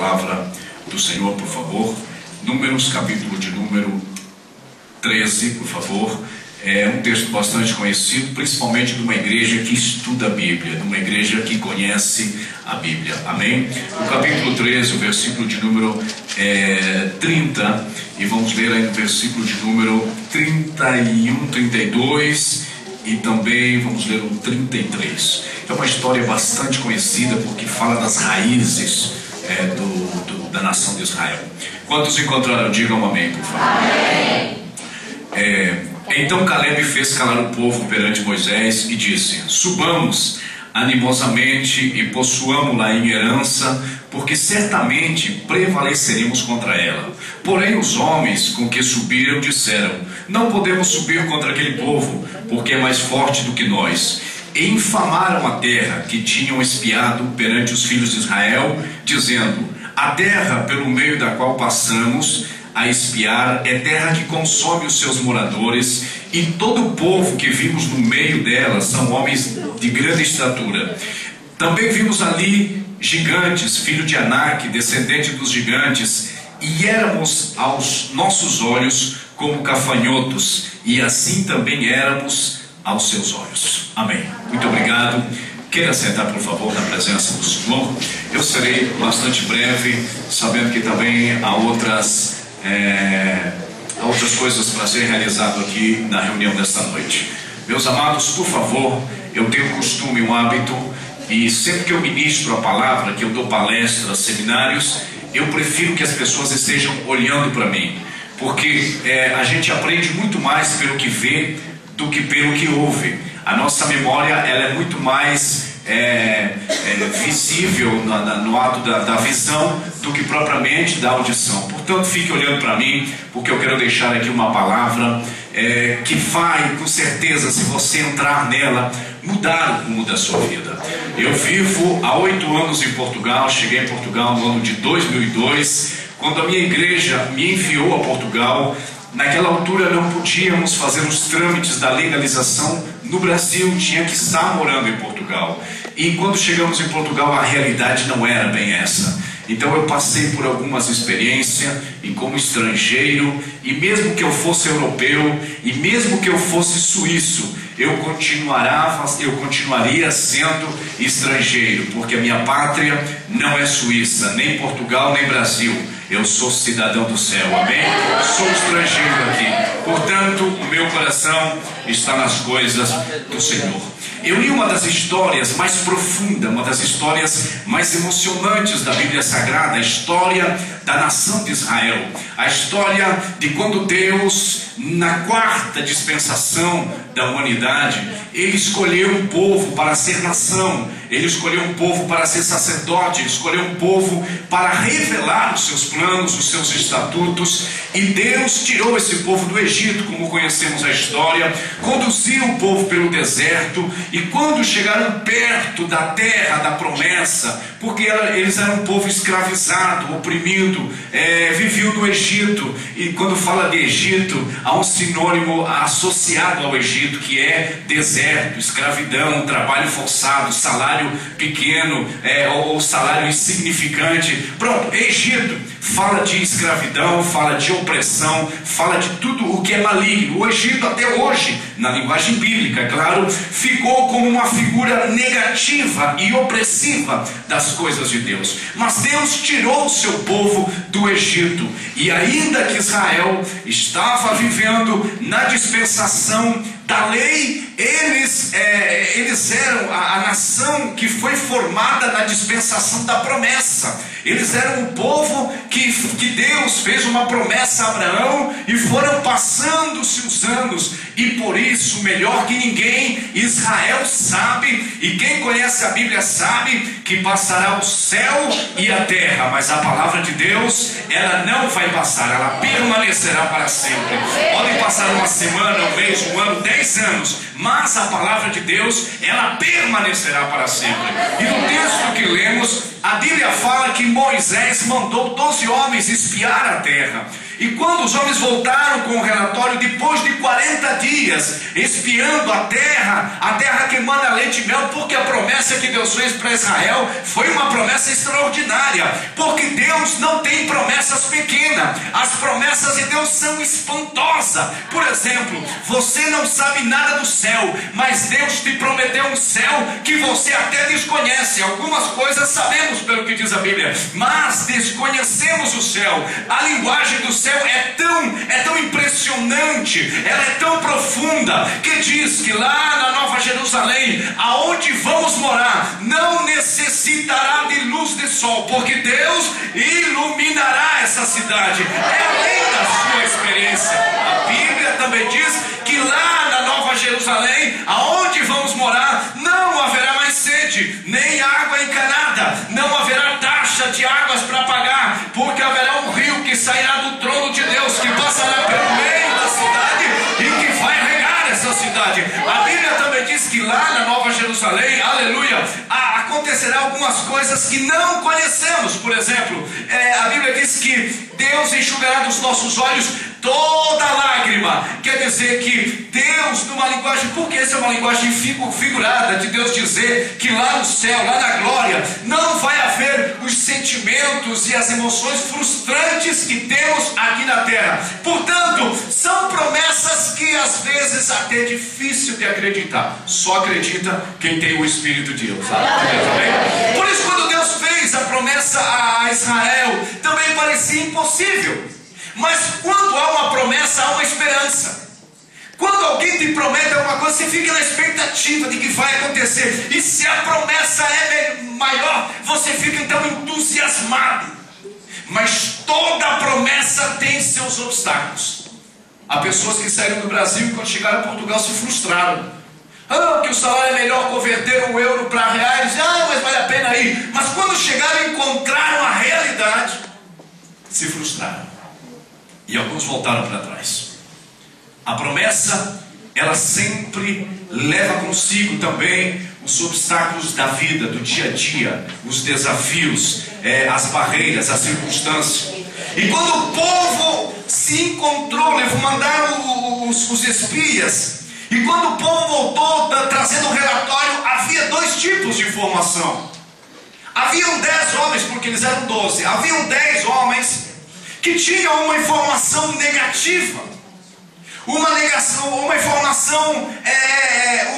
palavra do Senhor, por favor. Números, capítulo de número 13, por favor. É um texto bastante conhecido, principalmente de uma igreja que estuda a Bíblia, de uma igreja que conhece a Bíblia. Amém? O capítulo 13, o versículo de número 30, e vamos ler aí no versículo de número 31, 32, e também vamos ler o 33. É uma história bastante conhecida porque fala das raízes da nação de Israel. Quantos encontraram? Digam amém, por favor. Amém. Então Caleb fez calar o povo perante Moisés e disse: subamos animosamente e possuamo-la em herança, porque certamente prevaleceremos contra ela. Porém os homens com que subiram disseram: não podemos subir contra aquele povo, porque é mais forte do que nós. E infamaram a terra que tinham espiado perante os filhos de Israel, dizendo: a terra pelo meio da qual passamos a espiar é terra que consome os seus moradores, e todo o povo que vimos no meio dela são homens de grande estatura. Também vimos ali gigantes, filho de Anak, descendente dos gigantes, e éramos aos nossos olhos como gafanhotos, e assim também éramos aos seus olhos. Amém. Muito obrigado. Queira sentar, por favor, na presença do Senhor. Eu serei bastante breve, sabendo que também há outras coisas para ser realizado aqui na reunião desta noite. Meus amados, por favor, eu tenho um costume, um hábito, e sempre que eu ministro a palavra, que eu dou palestras, seminários, eu prefiro que as pessoas estejam olhando para mim, porque a gente aprende muito mais pelo que vê do que pelo que ouve. A nossa memória ela é muito mais visível no ato da visão do que propriamente da audição. Portanto, fique olhando para mim, porque eu quero deixar aqui uma palavra que vai, com certeza, se você entrar nela, mudar o rumo da sua vida. Eu vivo há 8 anos em Portugal. Cheguei em Portugal no ano de 2002, quando a minha igreja me enviou a Portugal. Naquela altura não podíamos fazer os trâmites da legalização no Brasil, tinha que estar morando em Portugal. E quando chegamos em Portugal, a realidade não era bem essa. Então eu passei por algumas experiências, e como estrangeiro, e mesmo que eu fosse europeu, e mesmo que eu fosse suíço, eu continuaria sendo estrangeiro, porque a minha pátria não é Suíça, nem Portugal, nem Brasil. Eu sou cidadão do céu, amém? Sou estrangeiro aqui. Portanto, o meu coração está nas coisas do Senhor. Eu li uma das histórias mais profundas, uma das histórias mais emocionantes da Bíblia Sagrada, a história da nação de Israel. A história de quando Deus, na 4ª dispensação da humanidade, Ele escolheu um povo para ser nação, Ele escolheu um povo para ser sacerdote, Ele escolheu um povo para revelar os seus planos, os seus estatutos. E Deus tirou esse povo do Egito, como conhecemos a história, conduziu o povo pelo deserto, e quando chegaram perto da terra da promessa, porque eles eram um povo escravizado, oprimido, viviam no Egito, e quando fala de Egito, há um sinônimo associado ao Egito, que é deserto, escravidão, trabalho forçado, salário pequeno, ou salário insignificante. Pronto, Egito fala de escravidão, fala de opressão, fala de tudo o que é maligno. O Egito até hoje, na linguagem bíblica, é claro, ficou como uma figura negativa e opressiva das coisas de Deus. Mas Deus tirou o seu povo do Egito, e ainda que Israel estava vivendo na dispensação da lei, eles eram a nação que foi formada na dispensação da promessa. Eles eram o povo que Deus fez uma promessa a Abraão, e foram passando-se os anos, e por isso, melhor que ninguém, Israel sabe, e quem conhece a Bíblia sabe, que passará o céu e a terra, mas a palavra de Deus, ela não vai passar, ela permanecerá para sempre. Podem passar uma semana, um mês, um ano, 10 anos, mas a palavra de Deus, ela permanecerá para sempre. E no texto que lemos, a Bíblia fala que Moisés mandou 12 homens espiar a terra. E quando os homens voltaram com o relatório, depois de 40 dias espiando a terra que manda leite e mel, porque a promessa que Deus Deus fez para Israel foi uma promessa extraordinária, porque Deus não tem promessas pequenas. As promessas de Deus são espantosas. Por exemplo, você não sabe nada do céu, mas Deus te prometeu um céu que você até desconhece. Algumas coisas sabemos pelo que diz a Bíblia, mas desconhecemos o céu. A linguagem do céu é tão impressionante, ela é tão profunda, que diz que lá na Nova Jerusalém, aonde vamos morar, não necessitará de luz de sol, porque Deus iluminará essa cidade. É além da sua experiência. A Bíblia também diz que lá na Nova Jerusalém, aonde vamos morar, não haverá mais sede, nem água encanada, não haverá taxa de águas para pagar, porque haverá um rio que sairá do trono de Deus, que passará pelo meio da cidade e que vai regar essa cidade. A Bíblia também diz que lá na Nova Jerusalém, aleluia, acontecerá algumas coisas que não conhecemos. Por exemplo, a Bíblia diz que Deus enxugará dos nossos olhos toda lágrima. Quer dizer que Deus, numa linguagem, porque essa é uma linguagem figurada, de Deus dizer que lá no céu, lá na glória, não vai haver os sentimentos e as emoções frustrantes que temos aqui na terra. Portanto, são promessas que às vezes até é difícil de acreditar. Só acredita quem tem o Espírito de Deus. Por isso, quando Deus fez a promessa a Israel, também parecia impossível. Mas quando há uma promessa, há uma esperança. Quando alguém te promete alguma coisa, você fica na expectativa de que vai acontecer. E se a promessa é maior, você fica então entusiasmado. Mas toda promessa tem seus obstáculos. Há pessoas que saíram do Brasil e quando chegaram a Portugal se frustraram. Que o salário é melhor, converter um euro para reais. Mas vale a pena ir. Mas quando chegaram e encontraram a realidade, se frustraram. E alguns voltaram para trás. A promessa, ela sempre leva consigo também os obstáculos da vida, do dia a dia, os desafios, as barreiras, as circunstâncias. E quando o povo se encontrou, mandaram os espias, e quando o povo voltou trazendo um relatório, havia dois tipos de informação. Haviam 10 homens, porque eles eram 12, haviam 10 homens que tinham uma informação negativa, uma informação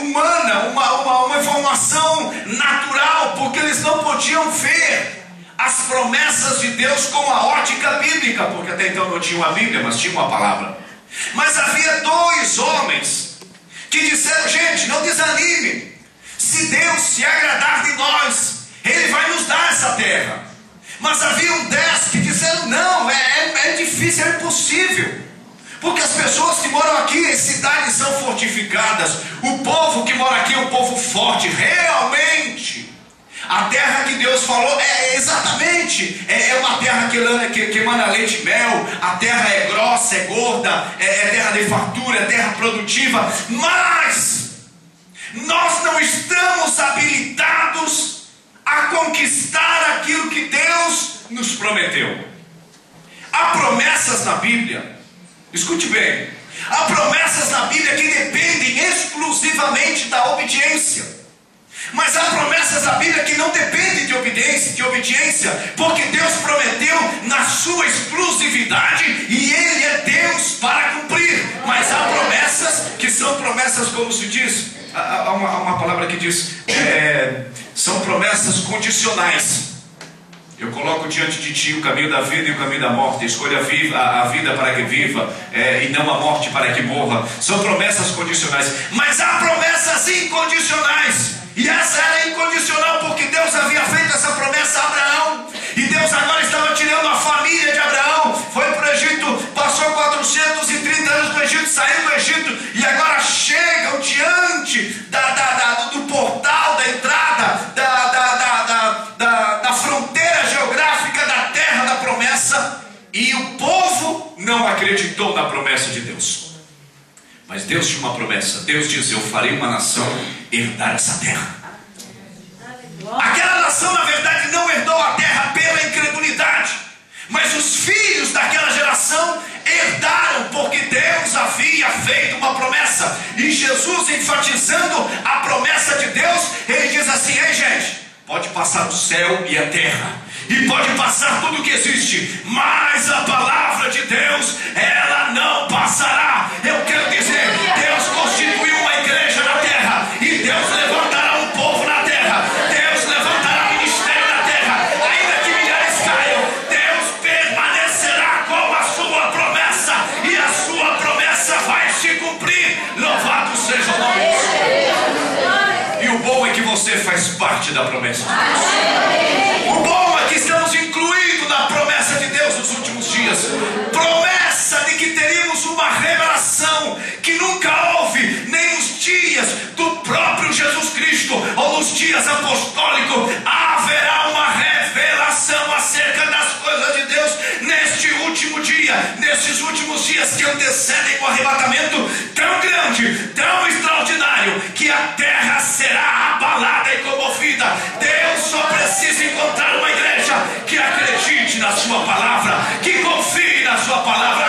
humana, uma informação natural, porque eles não podiam ver as promessas de Deus com a ótica bíblica, porque até então não tinham a Bíblia, mas tinham a palavra. Mas havia 2 homens que disseram: gente, não desanime, se Deus se agradar de nós, Ele vai nos dar essa terra. Mas haviam 10 que disseram: não, é difícil, é impossível, porque as pessoas que moram aqui em cidades são fortificadas, o povo que mora aqui é um povo forte. Realmente, a terra que Deus falou exatamente, uma terra que emana leite e mel, a terra é grossa, é gorda, é terra de fartura, é terra produtiva, mas nós não estamos habilitados a conquistar aquilo que Deus nos prometeu. Há promessas na Bíblia, escute bem, há promessas na Bíblia que dependem exclusivamente da obediência. Mas há promessas na Bíblia que não dependem de obediência, porque Deus prometeu na sua exclusividade e Ele é Deus para cumprir. Mas há promessas que são promessas, como se diz, há uma palavra que diz, são promessas condicionais. Eu coloco diante de ti o caminho da vida e o caminho da morte. Escolha a vida para que viva, e não a morte para que morra. São promessas condicionais. Mas há promessas incondicionais. E essa era incondicional, porque Deus havia feito essa promessa a Abraão. E Deus agora estava tirando a família de Abraão. Foi para o Egito, passou 430 anos no Egito, saiu do Egito. E agora chegam diante do portal, da entrada, da fronteira geográfica da terra da promessa. E o povo não acreditou na promessa de Deus. Mas Deus tinha uma promessa. Deus diz: eu farei uma nação herdar essa terra. Aquela nação, na verdade, não herdou a terra pela incredulidade, mas os filhos daquela geração herdaram, porque Deus havia feito uma promessa. E Jesus, enfatizando a promessa de Deus, Ele diz assim: ei gente, passar o céu e a terra, e pode passar tudo que existe, mas a palavra de Deus, ela não passará. Eu quero dizer, Deus constituiu uma igreja na terra, e Deus levantará um povo na terra, Deus levantará ministério na terra, ainda que milhares caiam, Deus permanecerá com a sua promessa, e a sua promessa vai se cumprir. Louvado seja o nome do Senhor. E o bom é que você faz parte da promessa de Deus. O bom é que estamos incluídos na promessa de Deus nos últimos dias. Promessa de que teríamos uma revelação que nunca houve, nem nos dias do próprio Jesus Cristo, ou nos dias apostólicos. Haverá uma revelação acerca das coisas de Deus neste último dia, nesses últimos dias que antecedem o arrebatamento, tão grande, tão extraordinário, que a terra será abalada e comovida. Deus só precisa encontrar uma igreja que acredite na sua palavra, que confie na sua palavra.